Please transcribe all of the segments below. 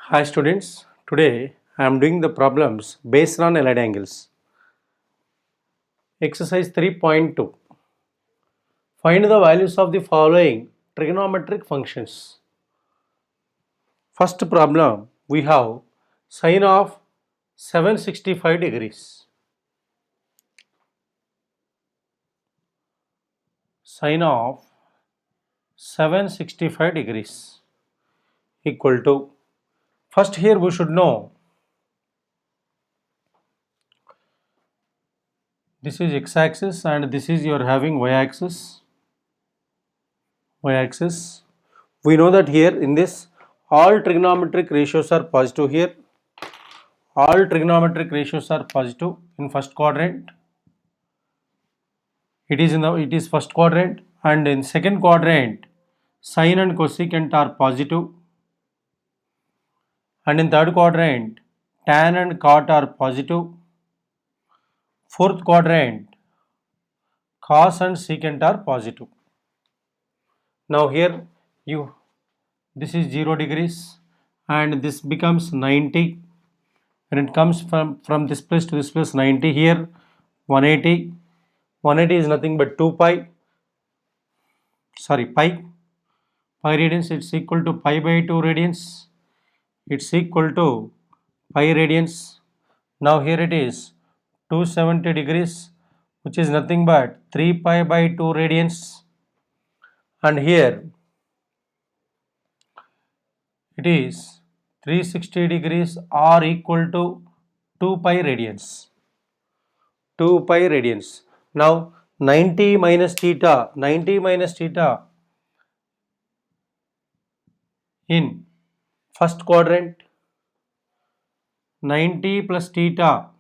Hi students, today I am doing the problems based on allied angles. Exercise 3.2. Find the values of the following trigonometric functions. First problem, we have sine of 765 degrees. Sine of 765 degrees equal to, first here we should know this is x-axis and this is you are having y-axis. Y-axis. We know that here in this all trigonometric ratios are positive here. All trigonometric ratios are positive in first quadrant. It is first quadrant, and in second quadrant sine and cosecant are positive, and in third quadrant tan and cot are positive. Fourth quadrant cos and secant are positive. Now here you this is 0 degrees and this becomes 90, and it comes from this place to this place 90, here 180. 180 is nothing but 2 pi, pi radians. It's equal to pi by 2 radians. It's equal to pi radians. Now here it is 270 degrees, which is nothing but 3 pi by 2 radians, and here it is 360 degrees or equal to 2 pi radians. 2 pi radians. Now 90 minus theta in first quadrant, 90 plus theta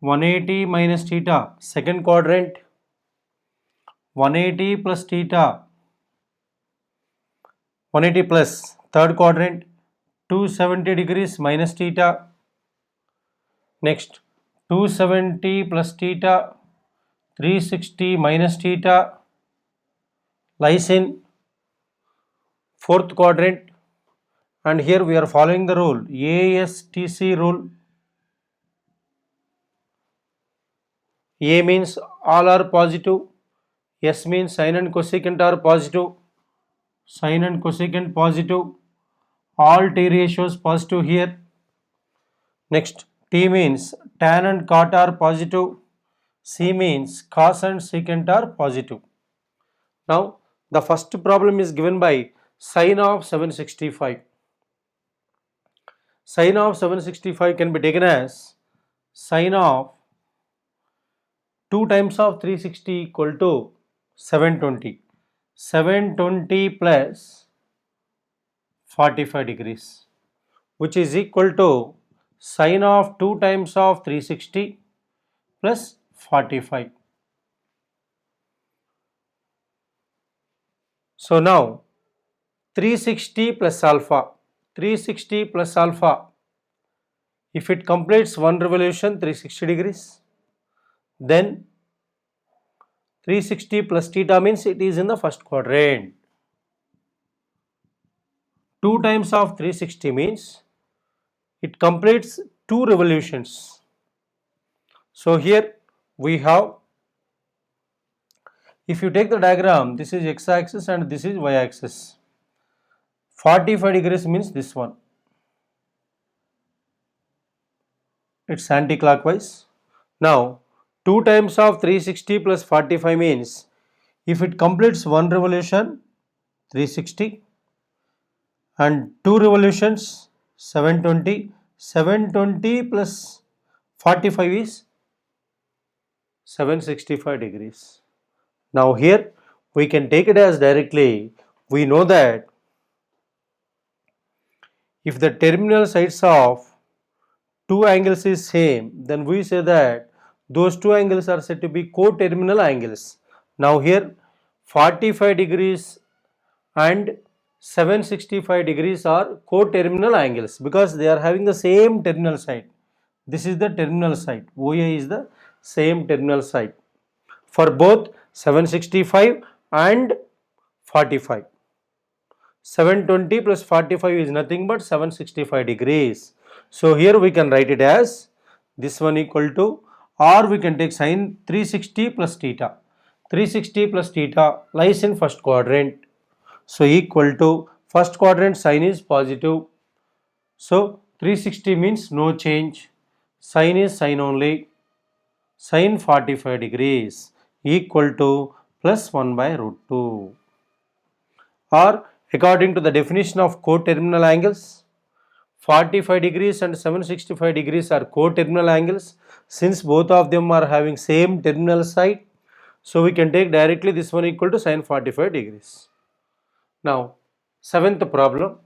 180 minus theta second quadrant, 180 plus theta 180 plus third quadrant, 270 degrees minus theta. Next 270 plus theta 360 minus theta lies in fourth quadrant, and here we are following the rule ASTC rule. A means all are positive, S means sine and cosecant are positive, sine and cosecant positive, all T ratios positive here. Next T means tan and cot are positive, C means cos and secant are positive. Now the first problem is given by sine of 765. Sine of 765 can be taken as sine of 2 times of 360 equal to 720. 720 plus 45 degrees, which is equal to sine of 2 times of 360 plus 45. So now 360 plus alpha, 360 plus alpha, if it completes one revolution 360 degrees, then 360 plus theta means it is in the first quadrant. 2 times of 360 means it completes 2 revolutions. So here we have, if you take the diagram, this is x-axis and this is y-axis. 45 degrees means this one. It's anti-clockwise. Now 2 times of 360 plus 45 means if it completes one revolution 360 and 2 revolutions 720. 720 plus 45 is 765 degrees. Now here we can take it as directly. We know that if the terminal sides of two angles is same, then we say that those two angles are said to be co-terminal angles. Now here 45 degrees and 765 degrees are co-terminal angles because they are having the same terminal side. This is the terminal side. OA is the same terminal side for both 765 and 45. 720 plus 45 is nothing but 765 degrees. So here we can write it as this one equal to, or we can take sine 360 plus theta. 360 plus theta lies in first quadrant. So equal to, first quadrant sign is positive. So 360 means no change. Sine is sine only. Sine 45 degrees equal to plus 1 by root 2. Or according to the definition of coterminal angles, 45 degrees and 765 degrees are coterminal angles. Since both of them are having same terminal side, so we can take directly this one equal to sine 45 degrees. Now, seventh problem,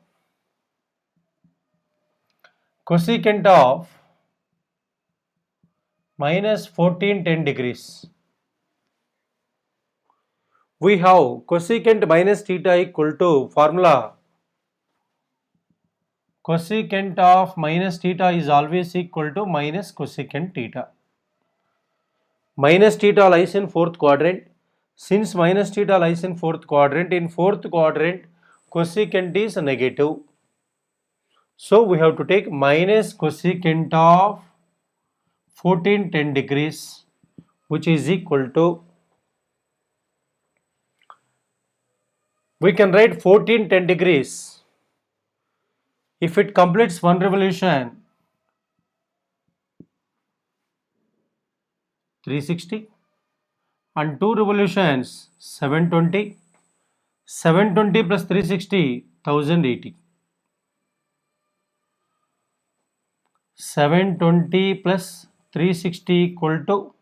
cosecant of minus 1410 degrees. We have cosecant minus theta equal to formula. Cosecant of minus theta is always equal to minus cosecant theta. Minus theta lies in fourth quadrant. Since minus theta lies in fourth quadrant cosecant is negative. So we have to take minus cosecant of 1410 degrees, which is equal to, we can write 1410 degrees. If it completes one revolution, 360, and two revolutions, 720. 720 plus 360, 1080. 720 plus 360 equal to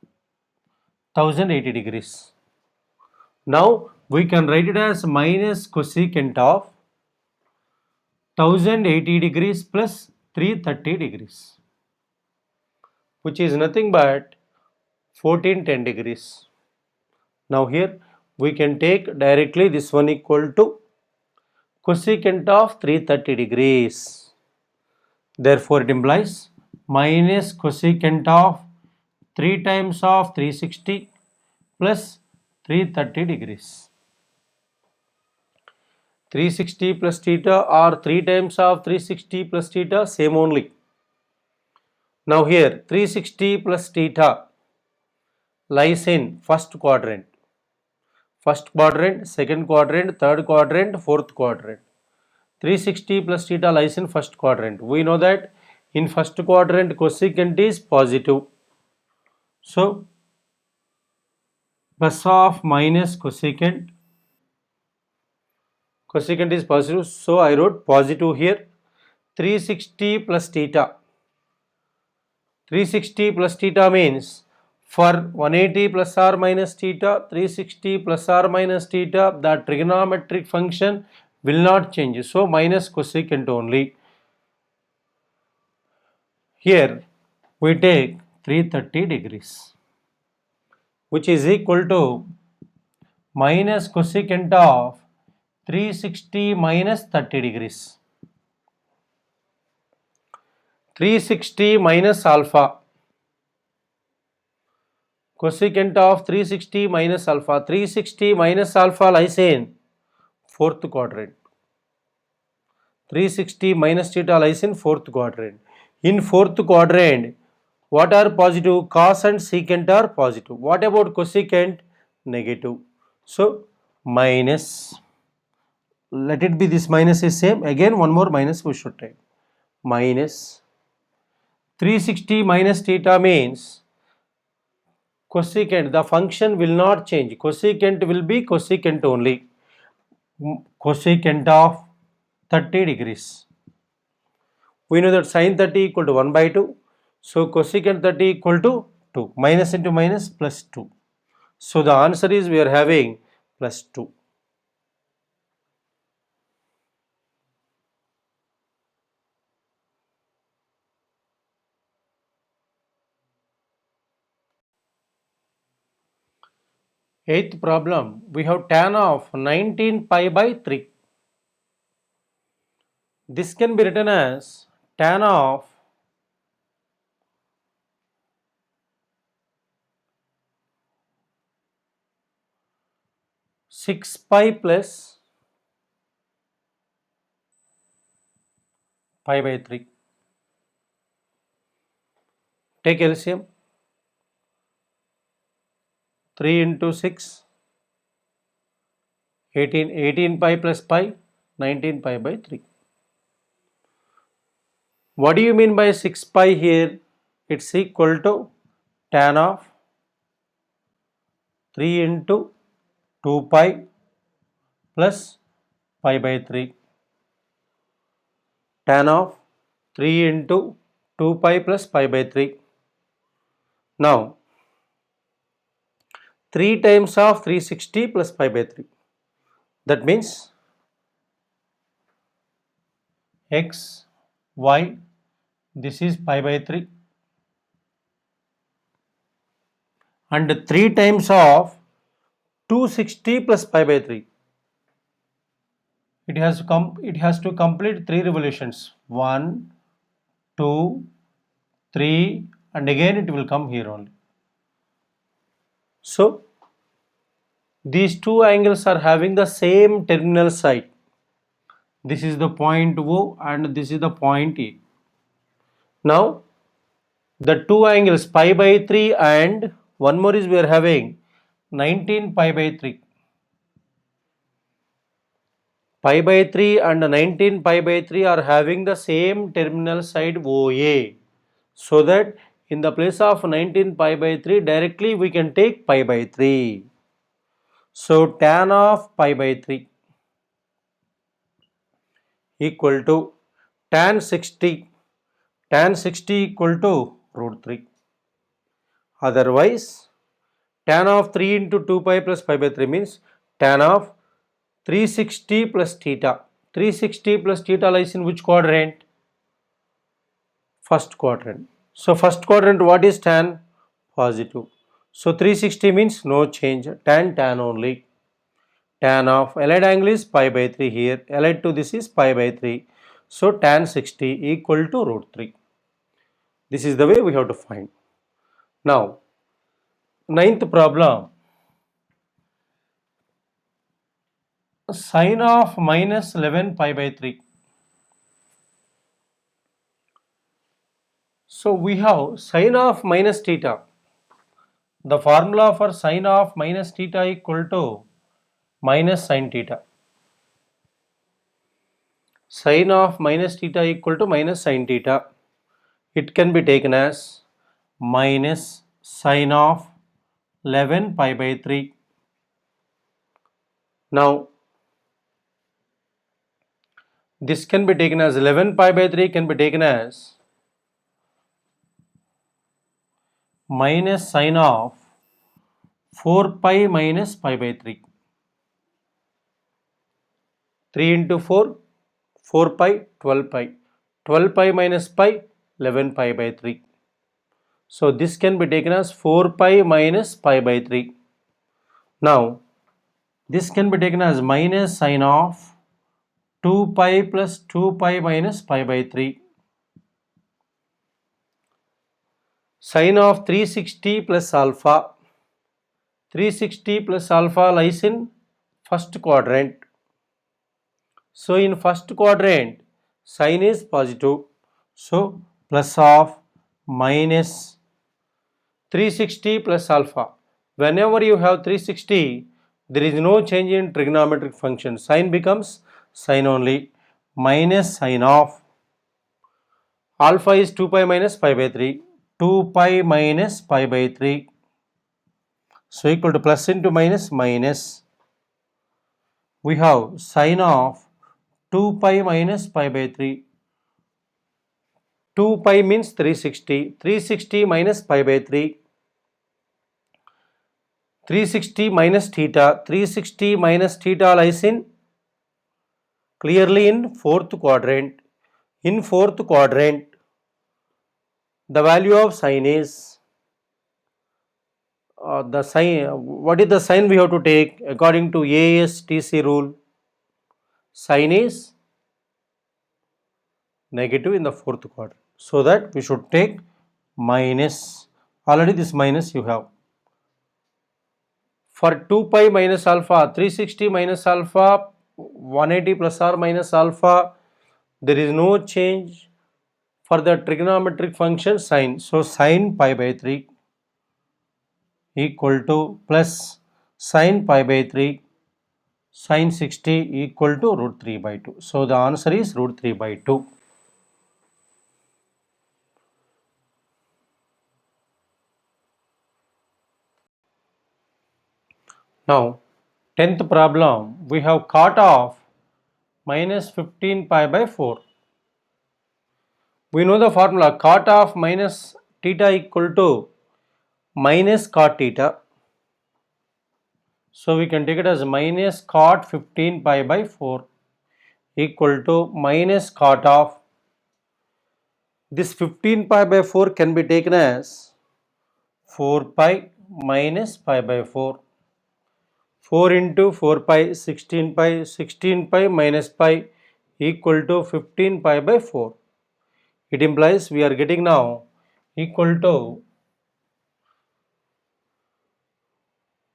1080 degrees. Now we can write it as minus cosecant of 1080 degrees plus 330 degrees, which is nothing but 1410 degrees. Now here we can take directly this one equal to cosecant of 330 degrees. Therefore it implies minus cosecant of 3 times of 360 plus 330 degrees. 360 plus theta or 3 times of 360 plus theta, same only. Now here 360 plus theta lies in first quadrant. First quadrant, second quadrant, third quadrant, fourth quadrant. 360 plus theta lies in first quadrant. We know that in first quadrant cosecant is positive. So plus of minus cosecant. Cosecant is positive, so I wrote positive here. 360 plus theta. 360 plus theta means for 180 plus or minus theta, 360 plus or minus theta, the trigonometric function will not change. So minus cosecant only. Here we take 330 degrees, which is equal to minus cosecant of 360 minus 30 degrees. 360 minus alpha. Cosecant of 360 minus alpha. 360 minus alpha lies in fourth quadrant. 360 minus theta lies in fourth quadrant. In fourth quadrant, what are positive? Cos and secant are positive. What about cosecant? Negative. So minus. Let it be, this minus is same. Again one more minus we should take. Minus 360 minus theta means cosecant, the function will not change. Cosecant will be cosecant only. Cosecant of 30 degrees. We know that sine 30 equal to 1 by 2. So cosecant 30 equal to 2. Minus into minus plus 2. So the answer is we are having plus 2. Eighth problem, we have tan of 19 pi by 3. This can be written as tan of 6 pi plus pi by 3. Take LCM. 3 into 6, 18. 18 pi plus pi, 19 pi by 3. What do you mean by 6 pi here? It's equal to tan of 3 into 2 pi plus pi by 3. Tan of 3 into 2 pi plus pi by 3. Now, 3 times of 360 plus pi by 3. That means x, y, this is pi by 3. And 3 times of 260 plus pi by 3. It has to complete 3 revolutions. 1, 2, 3, and again it will come here only. So, these two angles are having the same terminal side. This is the point O and this is the point E. Now, the two angles pi by 3 and one more is we are having 19 pi by 3. Pi by 3 and 19 pi by 3 are having the same terminal side OA. So that in the place of 19 pi by 3 directly we can take pi by 3. So tan of pi by 3 equal to tan 60. Tan 60 equal to root 3. Otherwise, tan of 3 into 2 pi plus pi by 3 means tan of 360 plus theta. 360 plus theta lies in which quadrant? First quadrant. So first quadrant, what is tan? Positive. So 360 means no change. Tan only. Tan of allied angle is pi by 3 here. Allied to this is pi by 3. So tan 60 equal to root 3. This is the way we have to find. Now, ninth problem. Sine of minus 11 pi by 3. So we have sine of minus theta. The formula for sine of minus theta equal to minus sine theta. Sine of minus theta equal to minus sine theta. It can be taken as minus sine of 11 pi by 3. Now, this can be taken as 11 pi by 3 can be taken as minus sine of 4 pi minus pi by 3. 3 into 4, 4 pi, 12 pi. 12 pi minus pi, 11 pi by 3. So this can be taken as 4 pi minus pi by 3. Now, this can be taken as minus sine of 2 pi plus 2 pi minus pi by 3. Sine of 360 plus alpha. 360 plus alpha lies in first quadrant. So in first quadrant, sine is positive. So plus of minus 360 plus alpha. Whenever you have 360, there is no change in trigonometric function. Sine becomes sine only. Minus sine of alpha is 2 pi minus pi by 3. 2 pi minus pi by 3. So equal to plus into minus minus. We have sine of 2 pi minus pi by 3. 2 pi means 360. 360 minus pi by 3. 360 minus theta. 360 minus theta lies in clearly in fourth quadrant. In fourth quadrant, the value of sine is the sign. What is the sign we have to take according to ASTC rule? Sine is negative in the fourth quadrant. So that we should take minus. Already this minus you have. For 2 pi minus alpha, 360 minus alpha, 180 plus or minus alpha, There is no change for the trigonometric function sine. So sine pi by 3 equal to plus sine pi by 3 sine 60 equal to root 3 by 2. So the answer is root 3 by 2. Now 10th problem, we have cot of minus 15 pi by 4. We know the formula cot of minus theta equal to minus cot theta. So we can take it as minus cot 15 pi by 4 equal to minus cot of this 15 pi by 4 can be taken as 4 pi minus pi by 4. 4 into 4 pi 16 pi 16 pi minus pi equal to 15 pi by 4. It implies we are getting now equal to,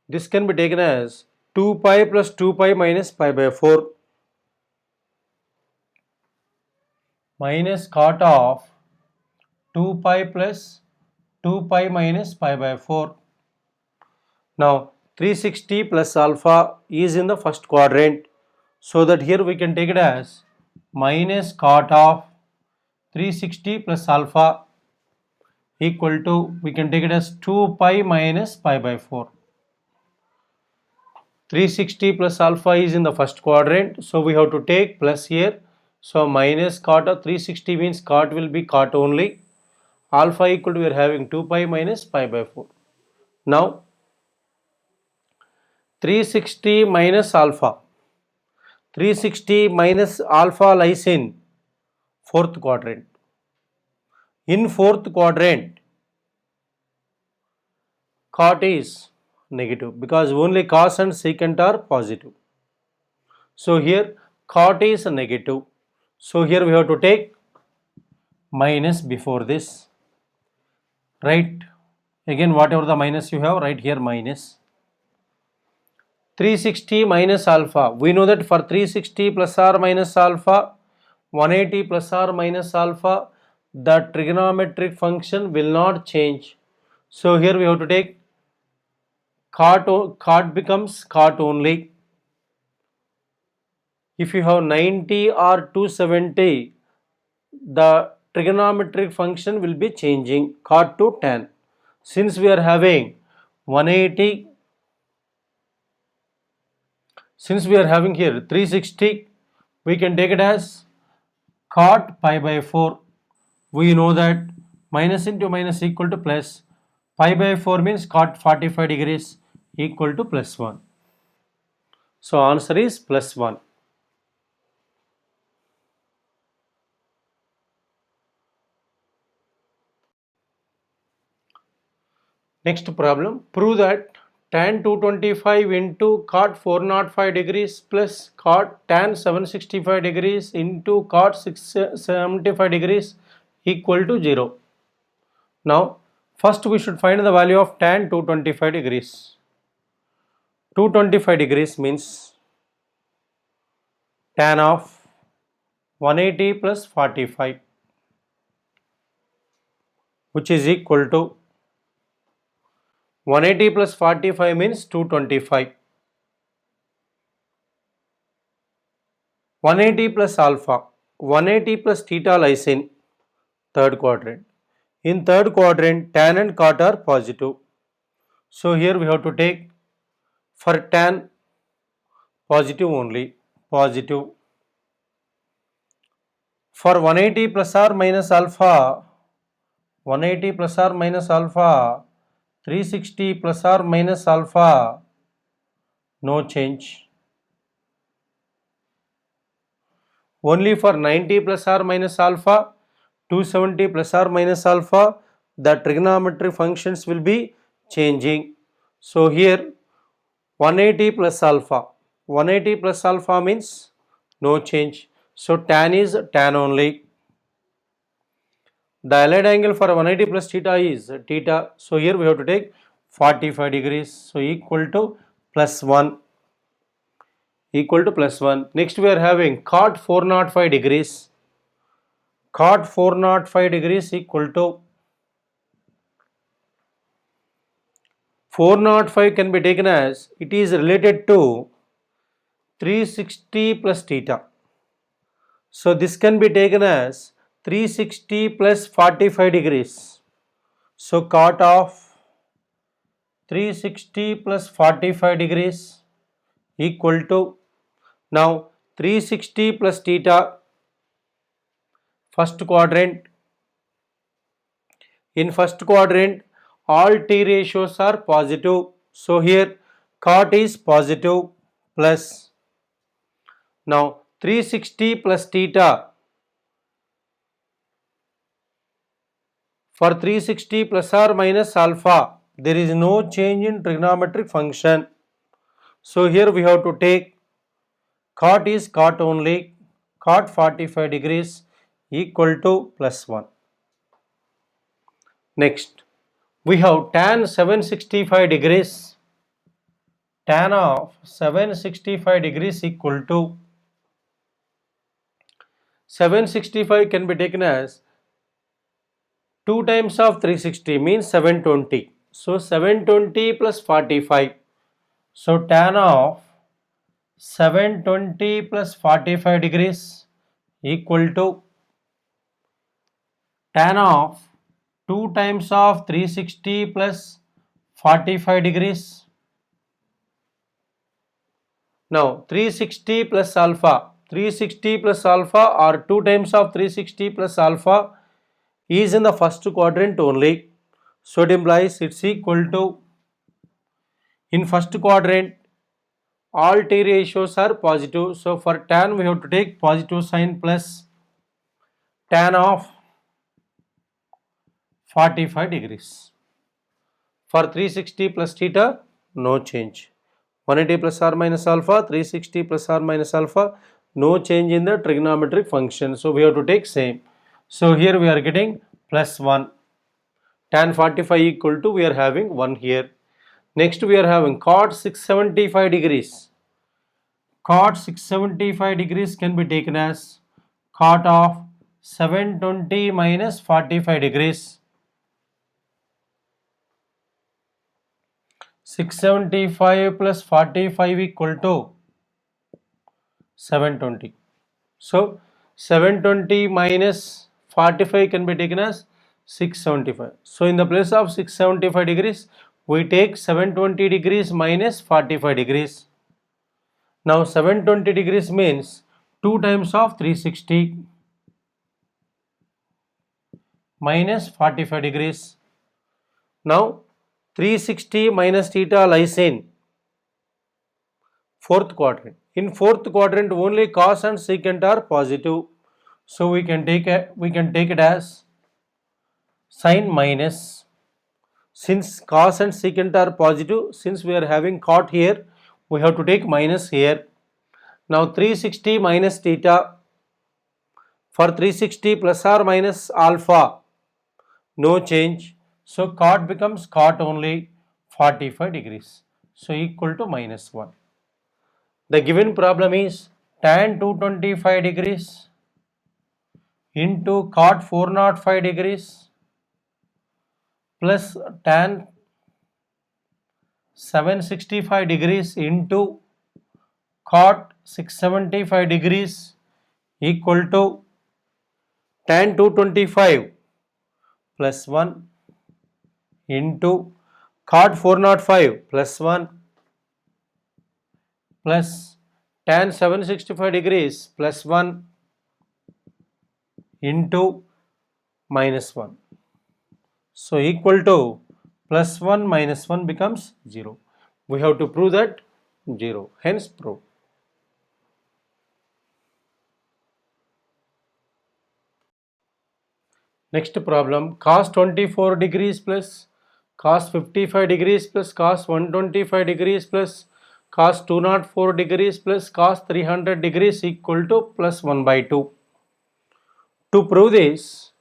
this can be taken as 2 pi plus 2 pi minus pi by 4 minus cot of 2 pi plus 2 pi minus pi by 4. Now 360 plus alpha is in the first quadrant, so that here we can take it as minus cot of 360 plus alpha equal to, we can take it as 2 pi minus pi by 4. 360 plus alpha is in the first quadrant, so we have to take plus here. So minus cot of 360 means cot will be cot only. Alpha equal to, we are having 2 pi minus pi by 4. Now 360 minus alpha. 360 minus alpha lies in fourth quadrant. In fourth quadrant, cot is negative because only cos and secant are positive. So here cot is negative. So here we have to take minus before this. Right? Again, whatever the minus you have, right here minus. 360 minus alpha. We know that for 360 plus or minus alpha, 180 plus or minus alpha, the trigonometric function will not change. So here we have to take cot becomes cot only. If you have 90 or 270, the trigonometric function will be changing cot to tan. Since we are having 180, since we are having here 360, we can take it as cot pi by 4. We know that minus into minus equal to plus. Pi by 4 means cot 45 degrees equal to plus 1. So answer is plus 1. Next problem, prove that tan 225 into cot 405 degrees plus cot tan 765 degrees into cot 675 degrees equal to 0. Now first we should find the value of tan 225 degrees. 225 degrees means tan of 180 plus 45, which is equal to 180 plus 45 means 225. 180 plus alpha, 180 plus theta lies in third quadrant. In third quadrant, tan and cot are positive. So here we have to take for tan positive only, positive. For 180 plus or minus alpha, 180 plus or minus alpha, 360 plus or minus alpha, no change. Only for 90 plus or minus alpha, 270 plus or minus alpha, the trigonometric functions will be changing. So here 180 plus alpha, 180 plus alpha means no change. So tan is tan only. The allied angle for 180 plus theta is theta. So here we have to take 45 degrees. So equal to plus 1. Equal to plus 1. Next we are having cot 405 degrees. cot 405 degrees equal to 405 can be taken as it is related to 360 plus theta. So this can be taken as 360 plus 45 degrees. So cot of 360 plus 45 degrees equal to, now 360 plus theta, first quadrant. In first quadrant all t ratios are positive. So here cot is positive plus, now 360 plus theta, for 360 plus or minus alpha there is no change in trigonometric function. So here we have to take cot is cot only, cot 45 degrees equal to plus 1. Next we have tan 765 degrees, tan of 765 degrees equal to, 765 can be taken as 2 times of 360 means 720. So 720 plus 45. So tan of 720 plus 45 degrees equal to tan of 2 times of 360 plus 45 degrees. Now 360 plus alpha, 360 plus alpha or 2 times of 360 plus alpha is in the first quadrant only. So it implies it's equal to, in first quadrant all t ratios are positive. So for tan we have to take positive sign plus tan of 45 degrees. For 360 plus theta, no change. 180 plus or minus alpha, 360 plus or minus alpha, no change in the trigonometric function. So we have to take same. So here we are getting plus 1. Tan 45 equal to, we are having 1 here. Next we are having cot 675 degrees. Cot 675 degrees can be taken as cot of 720 minus 45 degrees. 675 plus 45 equal to 720. So 720 minus 45 can be taken as 675. So in the place of 675 degrees, we take 720 degrees minus 45 degrees. Now 720 degrees means 2 times of 360 minus 45 degrees. Now 360 minus theta lies in fourth quadrant. In fourth quadrant only cos and secant are positive. So we can take it as sin minus. Since cos and secant are positive, since we are having cot here, we have to take minus here. Now 360 minus theta, for 360 plus or minus alpha, no change. So cot becomes cot only 45 degrees. So equal to minus 1. The given problem is tan 225 degrees into cot 405 degrees plus tan 765 degrees into cot 675 degrees equal to tan 225 plus 1 into cot 405 plus 1 plus tan 765 degrees plus 1 into minus 1. So equal to plus 1 minus 1 becomes 0. We have to prove that 0. Hence prove. Next problem, cos 24 degrees plus cos 55 degrees plus cos 125 degrees plus cos 204 degrees plus cos 300 degrees equal to plus 1 by 2. To prove this,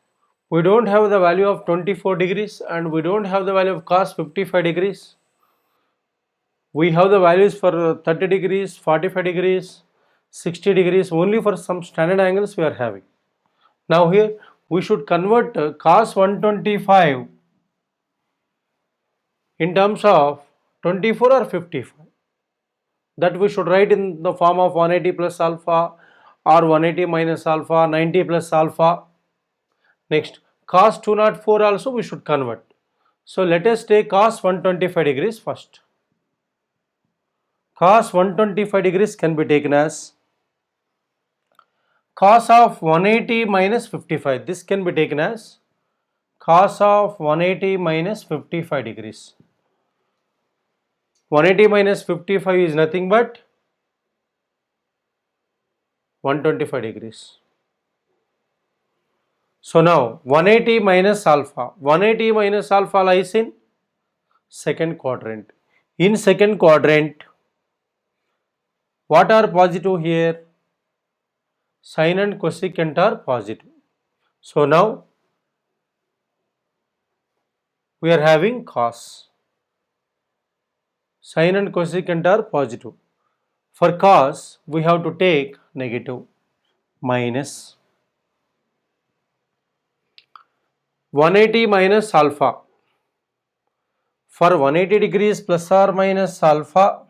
we don't have the value of 24 degrees and we don't have the value of cos 55 degrees. We have the values for 30 degrees, 45 degrees, 60 degrees, only for some standard angles we are having. Now here we should convert cos 125 in terms of 24 or 55. That we should write in the form of 180 plus alpha or 180 minus alpha, 90 plus alpha. Next, cos 204 also we should convert. So let us take cos 125 degrees first. Cos 125 degrees can be taken as cos of 180 minus 55. This can be taken as cos of 180 minus 55 degrees. 180 minus 55 is nothing but 125 degrees. So now 180 minus alpha. 180 minus alpha lies in second quadrant. In second quadrant, what are positive here? Sin and cosecant are positive. So now we are having cos. Sin and cosecant are positive. For cos, we have to take negative minus 180 minus alpha. For 180 degrees plus or minus alpha,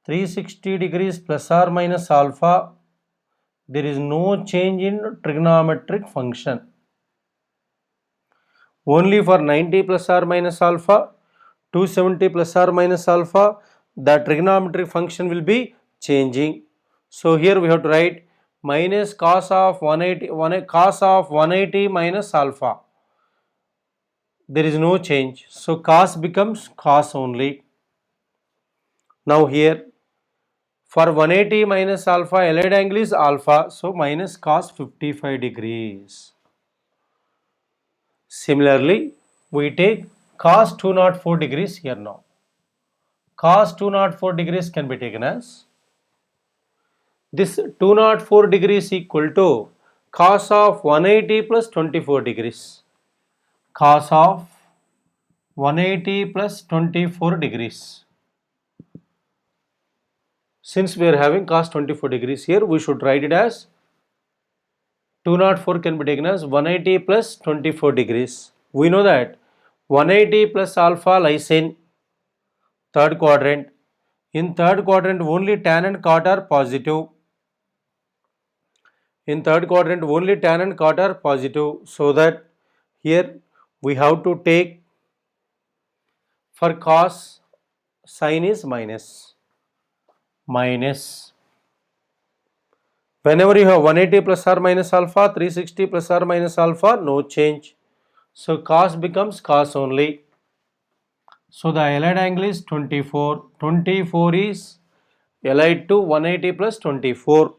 360 degrees plus or minus alpha, there is no change in trigonometric function. Only for 90 plus or minus alpha, 270 plus or minus alpha, the trigonometric function will be changing. So here we have to write minus cos of 180 minus alpha. There is no change. So cos becomes cos only. Now here for 180 minus alpha, allied angle is alpha, so minus cos 55 degrees. Similarly, we take cos 204 degrees here now. Cos 204 degrees can be taken as this 204 degrees equal to cos of 180 plus 24 degrees. Cos of 180 plus 24 degrees. Since we are having cos 24 degrees here, we should write it as 204 can be taken as 180 plus 24 degrees. We know that 180 plus alpha lies in third quadrant. In third quadrant only tan and cot are positive. In third quadrant only tan and cot are positive. So that here we have to take for cos sin is minus. Whenever you have 180 plus or minus alpha, 360 plus or minus alpha, no change. So cos becomes cos only. So the allied angle is 24. 24 is allied to 180 plus 24.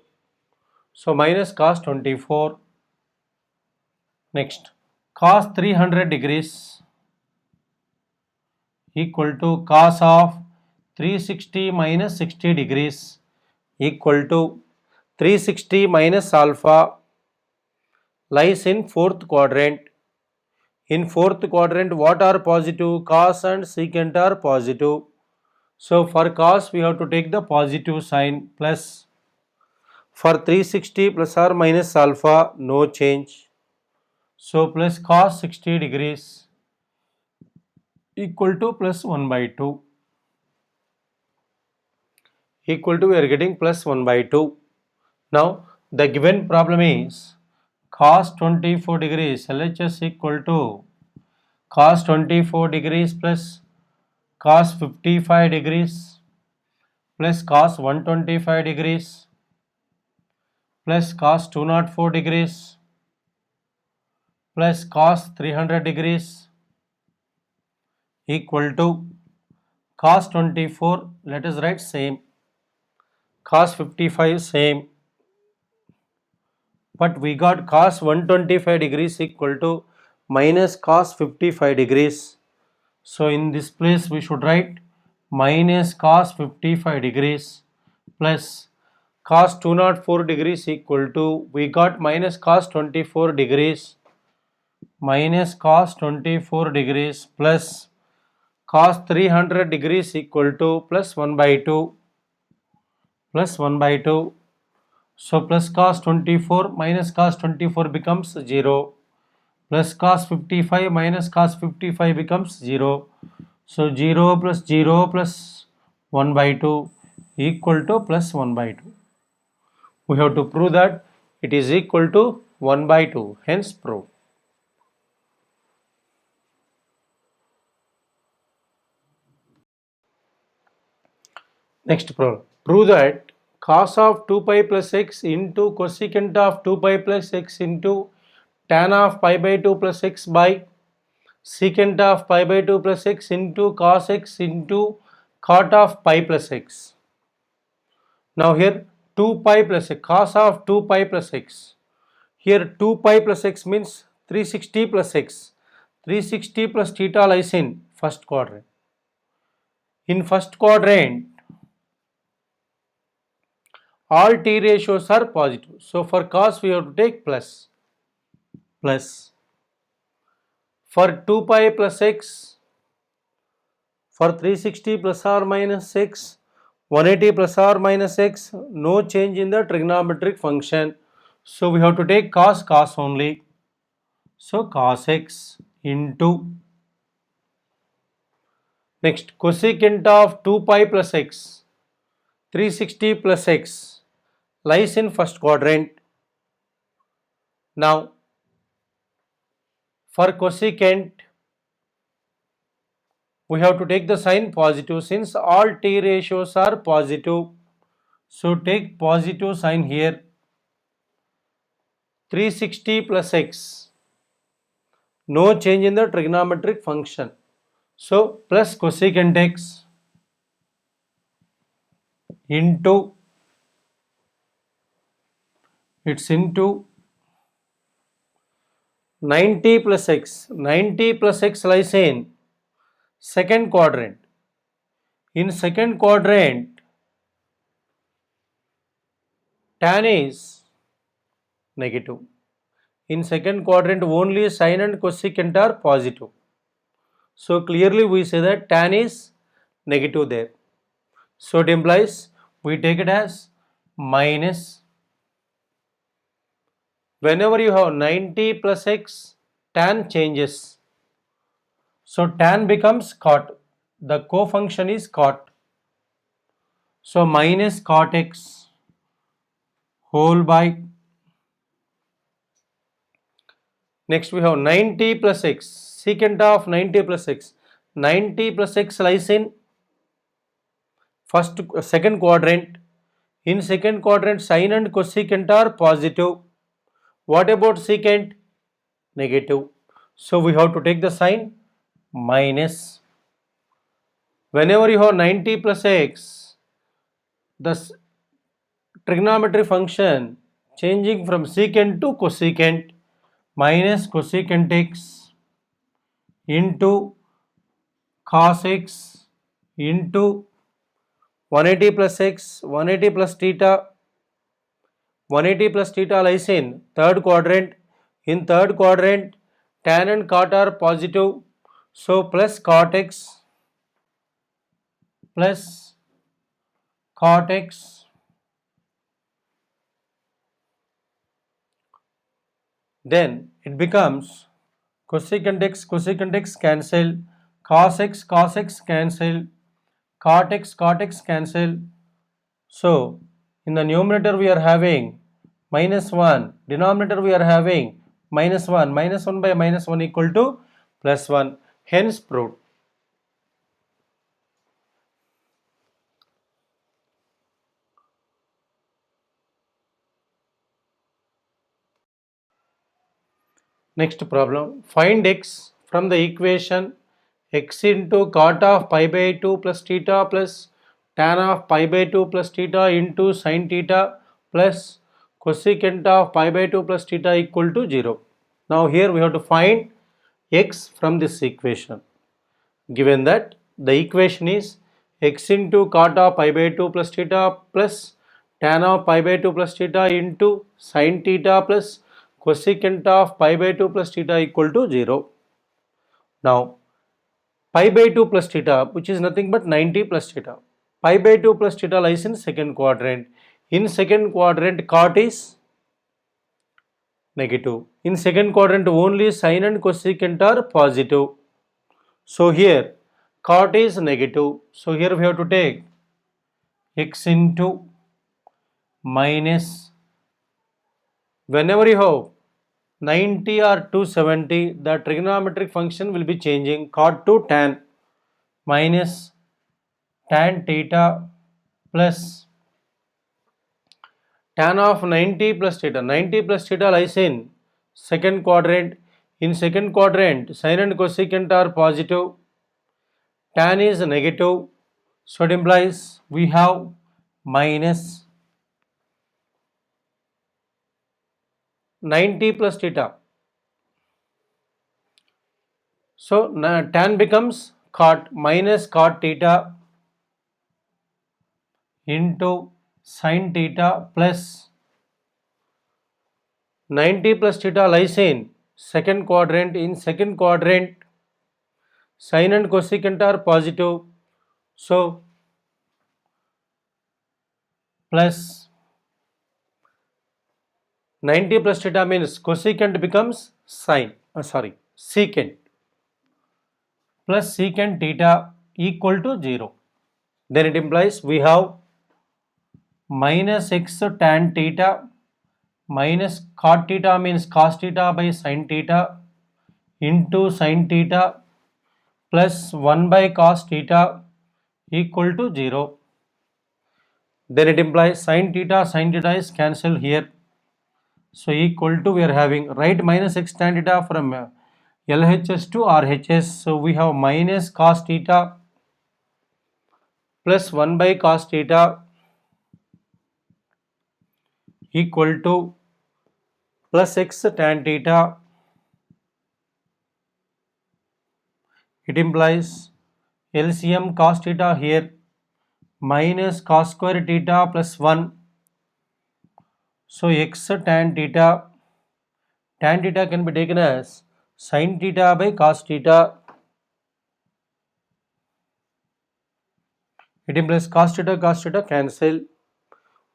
So minus cos 24. Next, cos 300 degrees equal to cos of 360 minus 60 degrees equal to 360 minus alpha lies in fourth quadrant. In fourth quadrant, what are positive? Cos and secant are positive. So for cos, we have to take the positive sign plus. For 360 plus or minus alpha, no change. So plus cos 60 degrees equal to plus 1 by 2. Equal to, we are getting plus 1 by 2. Now the given problem is cos 24 degrees LHS equal to cos 24 degrees plus cos 55 degrees plus cos 125 degrees plus cos 204 degrees plus cos 300 degrees equal to cos 24, let us write same, cos 55 same, but we got cos 125 degrees equal to minus cos 55 degrees. So in this place we should write minus cos 55 degrees plus cos 204 degrees equal to, we got minus cos 24 degrees minus cos 24 degrees plus cos 300 degrees equal to plus 1 by 2 plus 1 by 2. So plus cos 24 minus cos 24 becomes 0. Plus cos 55 minus cos 55 becomes 0. So 0 plus 1 by 2 equal to plus 1 by 2. We have to prove that it is equal to 1 by 2. Hence prove. Next problem. Prove that cos of 2 pi plus x into cosecant of 2 pi plus x into tan of pi by 2 plus x by secant of pi by 2 plus x into cos x into cot of pi plus x. Now here 2 pi plus x, cos of 2 pi plus x. Here 2 pi plus x means 360 plus x. 360 plus theta lies in first quadrant. In first quadrant, all t ratios are positive. So for cos we have to take plus. For 2 pi plus x, for 360 plus or minus x, 180 plus or minus x, no change in the trigonometric function. So we have to take cos only. So cos x into, next cosecant of 2 pi plus x, 360 plus x lies in first quadrant. Now for cosecant we have to take the sign positive since all t ratios are positive. So take positive sign here. 360 plus x, no change in the trigonometric function. So plus cosecant x into, it's into 90 plus x. 90 plus x lies in second quadrant. In second quadrant, tan is negative. In second quadrant, only sine and cosecant are positive. So clearly we say that tan is negative there. So it implies we take it as minus. Whenever you have 90 plus x, tan changes. So tan becomes cot. The co-function is cot. So minus cot x whole by, next we have 90 plus x, secant of 90 plus x. 90 plus x lies in second quadrant. In second quadrant, sine and cosecant are positive. What about secant? Negative. So we have to take the sign minus. Whenever you have 90 plus x, the trigonometry function changing from secant to cosecant, minus cosecant x into cos x into 180 plus x, 180 plus theta. 180 plus theta lies in third quadrant. In third quadrant, tan and cot are positive. So plus cot x plus cot x, then it becomes cosecant x cancel, cos x cancel, cot x cancel. So in the numerator we are having minus 1, denominator we are having minus 1, minus 1 by minus 1 equal to plus 1, hence proved. Next problem, find x from the equation x into cot of pi by 2 plus theta plus tan of pi by 2 plus theta into sin theta plus cosecant of pi by 2 plus theta equal to 0. Now here we have to find x from this equation. Given that the equation is x into cot of pi by 2 plus theta plus tan of pi by 2 plus theta into sin theta plus cosecant of pi by 2 plus theta equal to 0. Now pi by 2 plus theta, which is nothing but 90 plus theta. Pi by 2 plus theta lies in second quadrant. In second quadrant, cot is negative. In second quadrant, only sine and cosecant are positive. So here cot is negative. So here we have to take x into minus, whenever you have 90 or 270, the trigonometric function will be changing cot to tan, minus tan theta plus tan of 90 plus theta. 90 plus theta lies in second quadrant. In second quadrant, sine and cosecant are positive, tan is negative, so it implies we have minus 90 plus theta. So tan becomes cot, minus cot theta into sin theta plus 90 plus theta lies in second quadrant. In second quadrant, sine and cosecant are positive, so plus 90 plus theta means cosecant becomes secant, plus secant theta equal to 0. Then it implies we have minus x tan theta minus cot theta means cos theta by sin theta into sin theta plus 1 by cos theta equal to 0. Then it implies sin theta is cancelled here. So equal to, we are having right minus x tan theta from LHS to RHS. So we have minus cos theta plus 1 by cos theta equal to plus x tan theta. It implies LCM cos theta here minus cos square theta plus 1. So x tan theta can be taken as sin theta by cos theta. It implies cos theta cancel.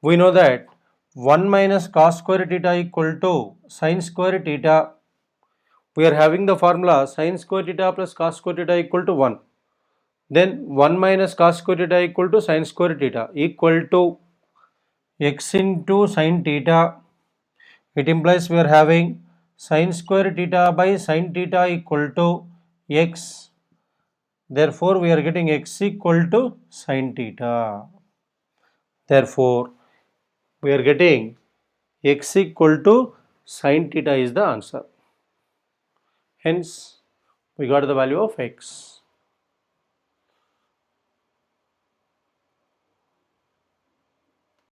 We know that 1 minus cos square theta equal to sin square theta. We are having the formula sin square theta plus cos square theta equal to 1. Then 1 minus cos square theta equal to sin square theta equal to x into sin theta. It implies we are having sin square theta by sin theta equal to x. Therefore, we are getting x equal to sin theta. Therefore, we are getting x equal to sin theta is the answer. Hence, we got the value of x.